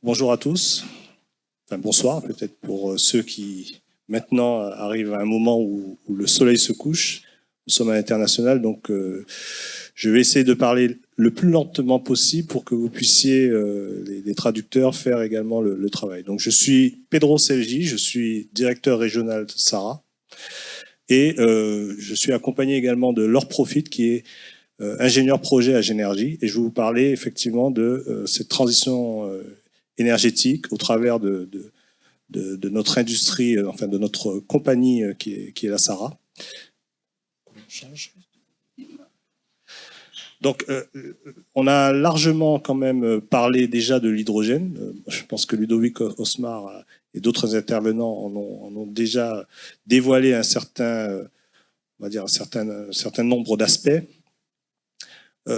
Bonjour à tous, enfin bonsoir peut-être pour ceux qui maintenant arrivent à un moment où le soleil se couche. Nous sommes à l'international, donc je vais essayer de parler le plus lentement possible pour que vous puissiez, les traducteurs, faire également le travail. Donc je suis Pedro Selgi, je suis directeur régional de SARA et je suis accompagné également de Laure Profit qui est ingénieur projet à Génergie, et je vais vous parler effectivement de cette transition énergétique au travers de notre industrie, enfin de notre compagnie qui est la SARA. Donc, on a largement quand même parlé déjà de l'hydrogène. Je pense que Ludovic Osmar et d'autres intervenants en ont déjà dévoilé un certain, on va dire un certain nombre d'aspects.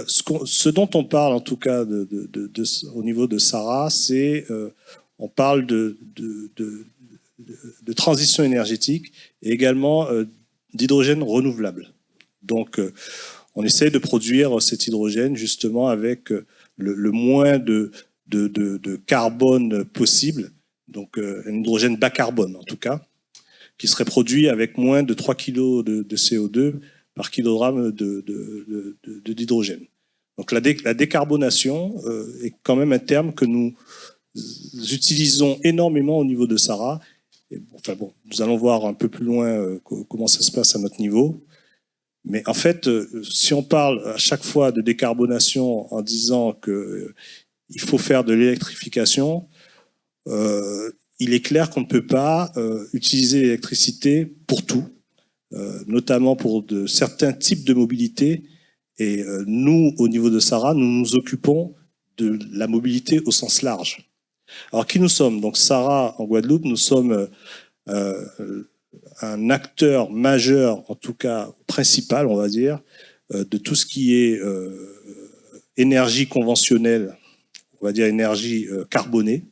Ce dont on parle en tout cas au niveau de SARA, c'est on parle de transition énergétique et également d'hydrogène renouvelable. Donc on essaie de produire cet hydrogène justement avec le moins de carbone possible, donc un hydrogène bas carbone en tout cas, qui serait produit avec moins de 3 kg de CO2 par kilogramme d'hydrogène. Donc la décarbonation est quand même un terme que nous utilisons énormément au niveau de SARA. Et enfin bon, nous allons voir un peu plus loin comment ça se passe à notre niveau. Mais en fait, si on parle à chaque fois de décarbonation en disant qu'il faut faire de l'électrification, il est clair qu'on ne peut pas utiliser l'électricité pour tout, notamment pour certains types de mobilité. Et nous, au niveau de SARA, nous nous occupons de la mobilité au sens large. Alors, qui nous sommes? Donc, SARA, en Guadeloupe, nous sommes un acteur majeur, en tout cas principal, on va dire, de tout ce qui est énergie conventionnelle, on va dire énergie carbonée,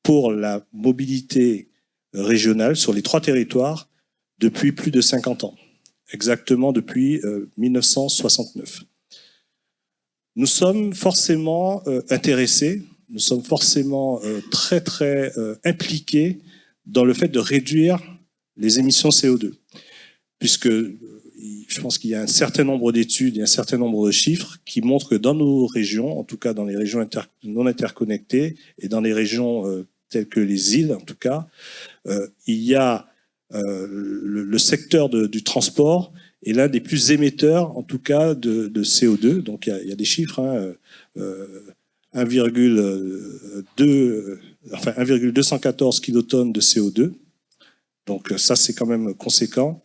pour la mobilité régionale sur les 3 territoires depuis plus de 50 ans, exactement depuis 1969. Nous sommes forcément intéressés, nous sommes forcément très très impliqués dans le fait de réduire les émissions CO2, puisque je pense qu'il y a un certain nombre d'études et un certain nombre de chiffres qui montrent que dans nos régions, en tout cas dans les régions non interconnectées et dans les régions telles que les îles, en tout cas, il y a le secteur du transport est l'un des plus émetteurs, en tout cas, de CO2. Donc il y a des chiffres, hein, 1,214 kilotonnes de CO2. Donc ça, c'est quand même conséquent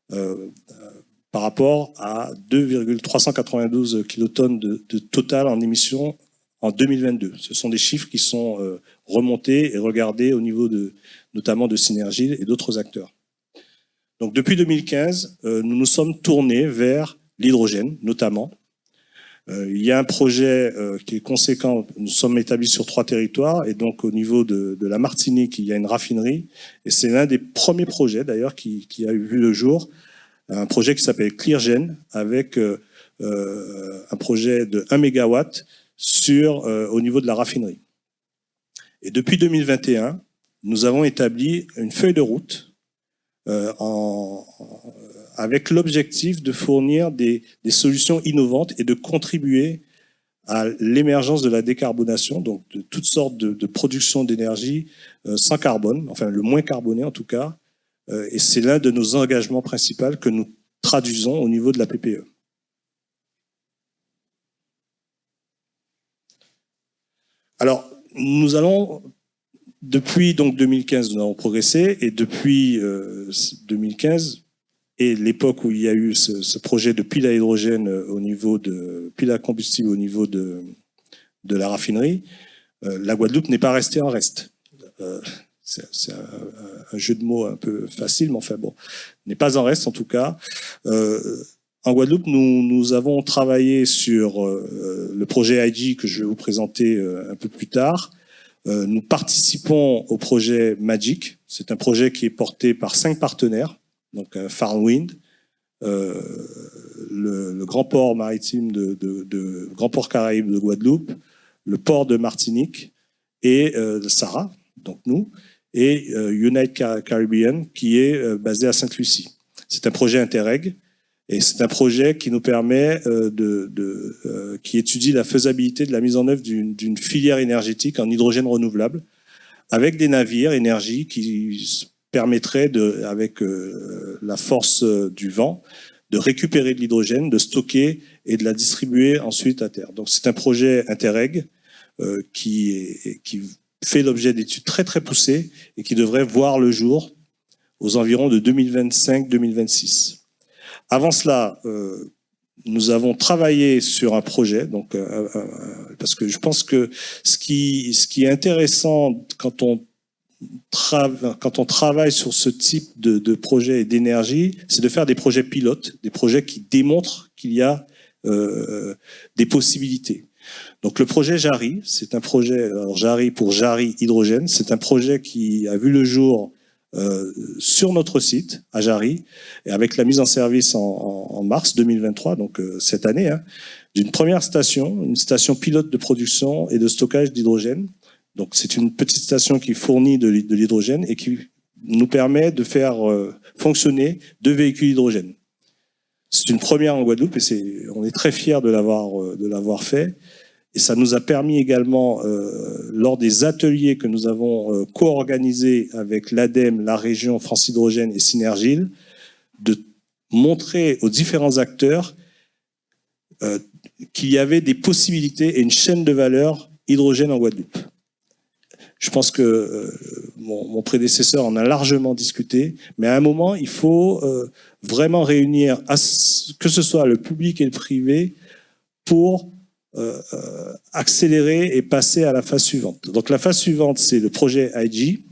par rapport à 2,392 kilotonnes de total en émissions en 2022. Ce sont des chiffres qui sont remontés et regardés au niveau notamment de Synergie et d'autres acteurs. Donc depuis 2015, nous nous sommes tournés vers l'hydrogène, notamment. Il y a un projet qui est conséquent. Nous sommes établis sur 3 territoires, et donc au niveau de la Martinique, il y a une raffinerie, et c'est l'un des premiers projets d'ailleurs qui a vu le jour, un projet qui s'appelle Cleargen, avec un projet de 1 MW au niveau de la raffinerie. Et depuis 2021, nous avons établi une feuille de route avec l'objectif de fournir des solutions innovantes et de contribuer à l'émergence de la décarbonation, donc de toutes sortes de production d'énergie sans carbone, enfin le moins carboné en tout cas, et c'est l'un de nos engagements principaux que nous traduisons au niveau de la PPE. Alors, nous allons, depuis donc 2015, nous avons progressé, et depuis 2015, et l'époque où il y a eu ce projet de pile à hydrogène pile à combustible au niveau de la raffinerie, la Guadeloupe n'est pas restée en reste. C'est un jeu de mots un peu facile, mais enfin bon, n'est pas en reste en tout cas. En Guadeloupe, nous avons travaillé sur le projet IG que je vais vous présenter un peu plus tard. Nous participons au projet MAGIC. C'est un projet qui est porté par 5 partenaires, donc Farmwind, le grand port maritime de Grand Port Caraïbes de Guadeloupe, le port de Martinique et Sarah, donc nous, et Unite Caribbean, qui est basé à Sainte-Lucie. C'est un projet Interreg, et c'est un projet qui nous permet qui étudie la faisabilité de la mise en œuvre d'une filière énergétique en hydrogène renouvelable, avec des navires énergie qui permettraient, avec la force du vent, de récupérer de l'hydrogène, de stocker et de la distribuer ensuite à terre. Donc c'est un projet Interreg qui fait l'objet d'études très très poussées et qui devrait voir le jour aux environs de 2025-2026. Avant cela, nous avons travaillé sur un projet, donc parce que je pense que ce qui est intéressant quand on travaille sur ce type de projet et d'énergie, c'est de faire des projets pilotes, des projets qui démontrent qu'il y a des possibilités. Donc le projet JARI, c'est un projet, alors JARI pour Jari Hydrogène, c'est un projet qui a vu le jour sur notre site à Jari, et avec la mise en service en mars 2023, donc cette année, hein, d'une première station, une station pilote de production et de stockage d'hydrogène. Donc c'est une petite station qui fournit de l'hydrogène et qui nous permet de faire fonctionner 2 véhicules hydrogène. C'est une première en Guadeloupe et on est très fiers de l'avoir fait. Et ça nous a permis également, lors des ateliers que nous avons co-organisés avec l'ADEME, la région France Hydrogène et Synergile, de montrer aux différents acteurs qu'il y avait des possibilités et une chaîne de valeur hydrogène en Guadeloupe. Je pense que mon prédécesseur en a largement discuté, mais à un moment, il faut vraiment réunir, que ce soit le public et le privé, pour accélérer et passer à la phase suivante. Donc la phase suivante, c'est le projet IG,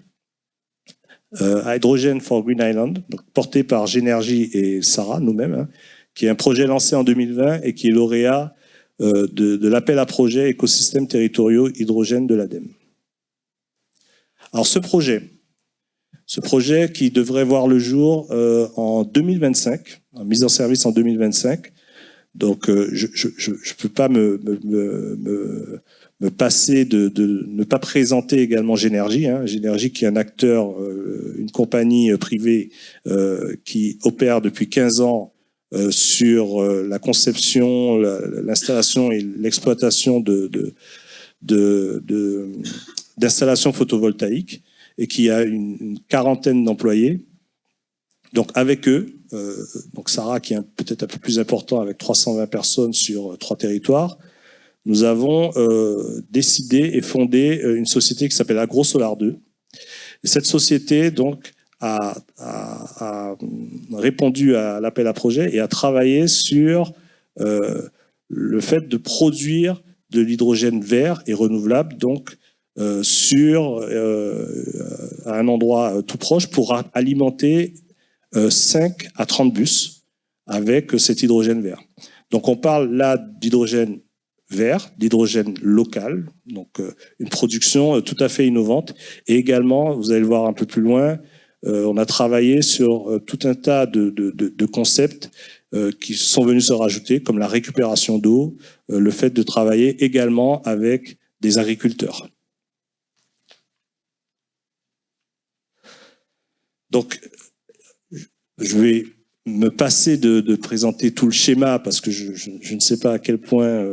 Hydrogen for Green Island, donc, porté par Génergie et Sarah, nous-mêmes, hein, qui est un projet lancé en 2020 et qui est lauréat de l'appel à projet écosystèmes territoriaux hydrogène de l'ADEME. Alors ce projet qui devrait voir le jour en 2025, en mise en service en 2025. Donc je peux pas me passer de ne pas présenter également Génergie, hein, Génergie qui est un acteur, une compagnie privée qui opère depuis 15 ans sur la conception, l'installation et l'exploitation d'installations photovoltaïques et qui a une quarantaine d'employés. Donc avec eux, donc Sarah qui est peut-être un peu plus important avec 320 personnes sur 3 territoires, nous avons décidé et fondé une société qui s'appelle AgroSolar 2. Et cette société donc a répondu à l'appel à projet et a travaillé sur le fait de produire de l'hydrogène vert et renouvelable, donc sur un endroit tout proche pour alimenter 5 à 30 bus avec cet hydrogène vert. Donc on parle là d'hydrogène vert, d'hydrogène local, donc une production tout à fait innovante. Et également, vous allez le voir un peu plus loin, on a travaillé sur tout un tas de concepts qui sont venus se rajouter, comme la récupération d'eau, le fait de travailler également avec des agriculteurs. Donc, je vais me passer de présenter tout le schéma parce que je ne sais pas à quel point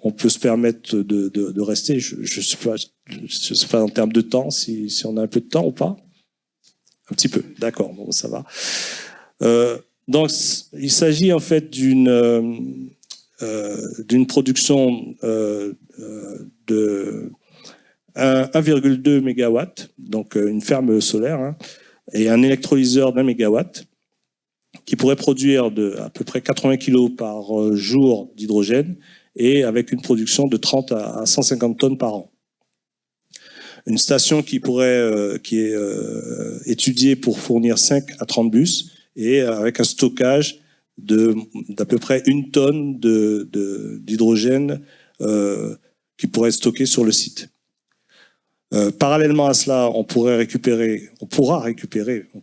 on peut se permettre de rester. Je sais pas en termes de temps, si on a un peu de temps ou pas. Un petit peu, d'accord, bon, ça va. Donc, il s'agit en fait d'une production de 1,2 MW, donc une ferme solaire, hein, et un électrolyseur d'1 MW qui pourrait produire à peu près 80 kg par jour d'hydrogène et avec une production de 30 à 150 tonnes par an. Une station qui est étudiée pour fournir 5 à 30 bus et avec un stockage d'à peu près 1 tonne d'hydrogène qui pourrait être stocké sur le site. Parallèlement à cela, on pourra récupérer,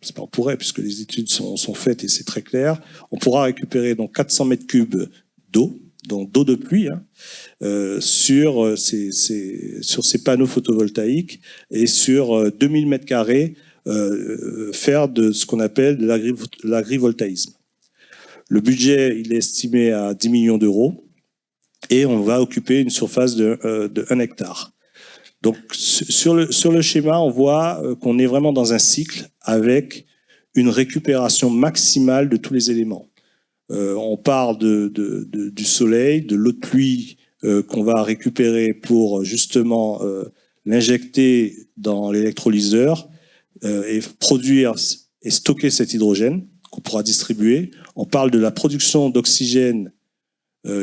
c'est pas on pourrait puisque les études sont faites et c'est très clair, on pourra récupérer donc 400 mètres cubes d'eau, donc d'eau de pluie, hein, sur ces panneaux photovoltaïques et sur 2000 mètres carrés faire de ce qu'on appelle de l'agrivoltaïsme. Le budget, il est estimé à 10 millions d'euros et on va occuper une surface de 1 hectare. Donc sur le schéma, on voit qu'on est vraiment dans un cycle avec une récupération maximale de tous les éléments. On parle du soleil, de l'eau de pluie qu'on va récupérer pour justement l'injecter dans l'électrolyseur et produire et stocker cet hydrogène qu'on pourra distribuer. On parle de la production d'oxygène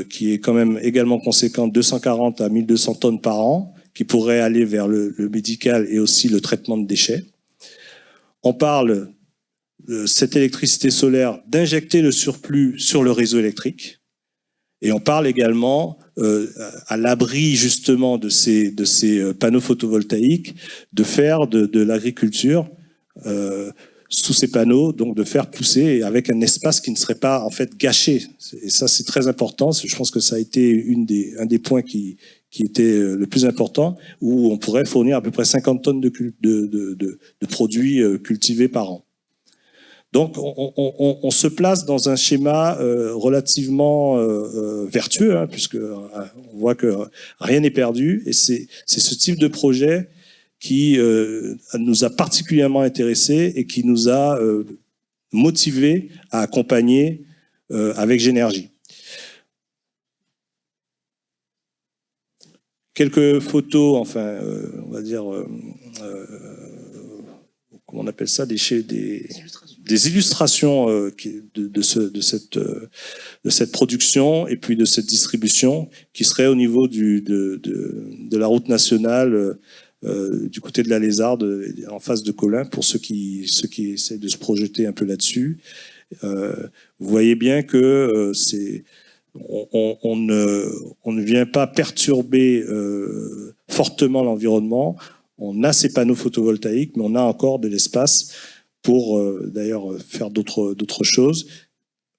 qui est quand même également conséquente, 240 à 1200 tonnes par an, qui pourrait aller vers le médical et aussi le traitement de déchets. On parle de cette électricité solaire d'injecter le surplus sur le réseau électrique. Et on parle également, à l'abri justement de ces panneaux photovoltaïques, de faire de l'agriculture sous ces panneaux, donc de faire pousser avec un espace qui ne serait pas en fait gâché. Et ça, c'est très important. Je pense que ça a été un des points qui était le plus important, où on pourrait fournir à peu près 50 tonnes de produits cultivés par an. Donc, on se place dans un schéma relativement vertueux, hein, puisque on voit que rien n'est perdu. Et c'est ce type de projet qui nous a particulièrement intéressés et qui nous a motivés à accompagner avec Génergie. Quelques photos, enfin, on va dire, comment on appelle ça, des illustrations de cette production et puis de cette distribution qui serait au niveau de la route nationale du côté de la Lézarde, en face de Colin, pour ceux qui essaient de se projeter un peu là-dessus. Vous voyez bien que on ne vient pas perturber fortement l'environnement. On a ces panneaux photovoltaïques, mais on a encore de l'espace pour d'ailleurs faire d'autres choses.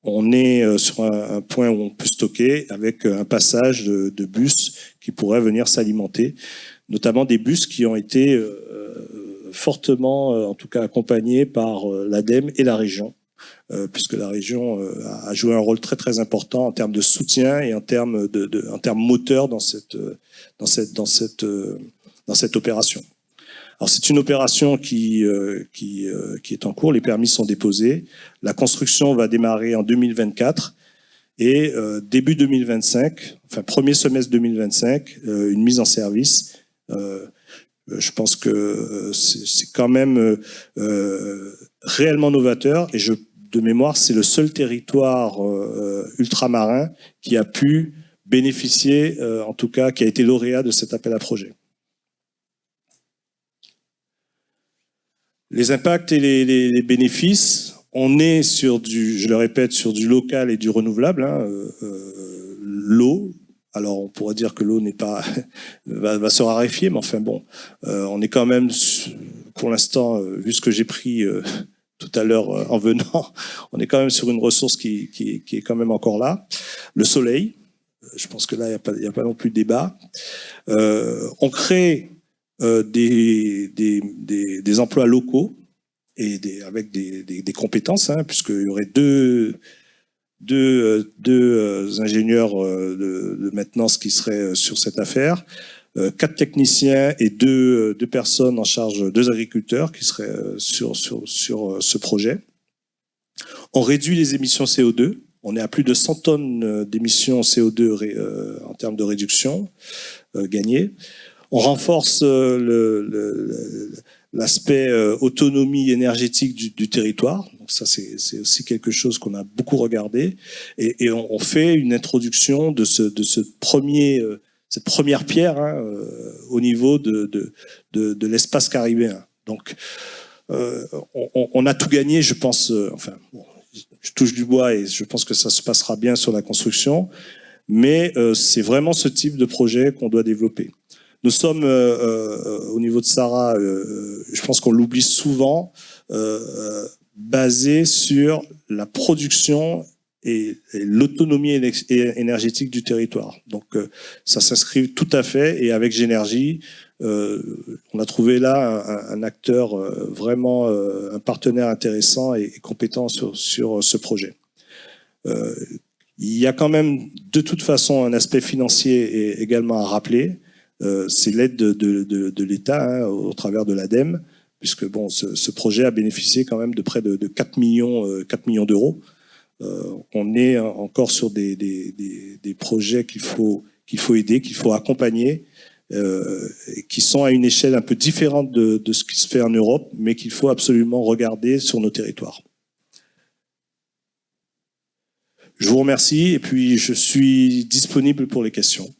On est sur un point où on peut stocker avec un passage de bus qui pourrait venir s'alimenter, notamment des bus qui ont été fortement, en tout cas, accompagnés par l'ADEME et la région, puisque la région a joué un rôle très très important en termes de soutien et en termes moteur dans cette opération. Alors c'est une opération qui est en cours. Les permis sont déposés. La construction va démarrer en 2024 et début 2025, enfin premier semestre 2025, une mise en service. Je pense que c'est quand même réellement novateur et de mémoire, c'est le seul territoire ultramarin qui a pu bénéficier, en tout cas, qui a été lauréat de cet appel à projet. Les impacts et les bénéfices, on est sur je le répète, sur du local et du renouvelable. Hein, l'eau, alors on pourrait dire que l'eau n'est pas va se raréfier, mais enfin bon, on est quand même, pour l'instant, vu ce que j'ai pris tout à l'heure en venant, on est quand même sur une ressource qui est quand même encore là. Le soleil, je pense que là, il n'y a pas non plus de débat. On crée des emplois locaux et avec des compétences, hein, puisqu'il y aurait deux ingénieurs de maintenance qui seraient sur cette affaire, 4 techniciens et deux personnes en charge, 2 agriculteurs qui seraient sur ce projet. On réduit les émissions CO2. On est à plus de 100 tonnes d'émissions CO2 en termes de réduction gagnées. On renforce l'aspect autonomie énergétique du territoire. Donc ça, c'est aussi quelque chose qu'on a beaucoup regardé. Et on fait une introduction de cette première pierre, hein, au niveau de l'espace caribéen. Donc, on a tout gagné, je pense. Enfin, bon, je touche du bois et je pense que ça se passera bien sur la construction. Mais c'est vraiment ce type de projet qu'on doit développer. Nous sommes, au niveau de Sara, je pense qu'on l'oublie souvent, basé sur la production et l'autonomie énergétique du territoire. Donc ça s'inscrit tout à fait, et avec Génergie, on a trouvé là un acteur vraiment, un partenaire intéressant et compétent sur ce projet. Il y a quand même de toute façon un aspect financier également à rappeler. C'est l'aide de l'État au travers de l'ADEME, puisque bon, ce projet a bénéficié quand même de près de 4 millions d'euros. On est encore sur des projets qu'il faut aider, qu'il faut accompagner, qui sont à une échelle un peu différente de ce qui se fait en Europe, mais qu'il faut absolument regarder sur nos territoires. Je vous remercie et puis je suis disponible pour les questions.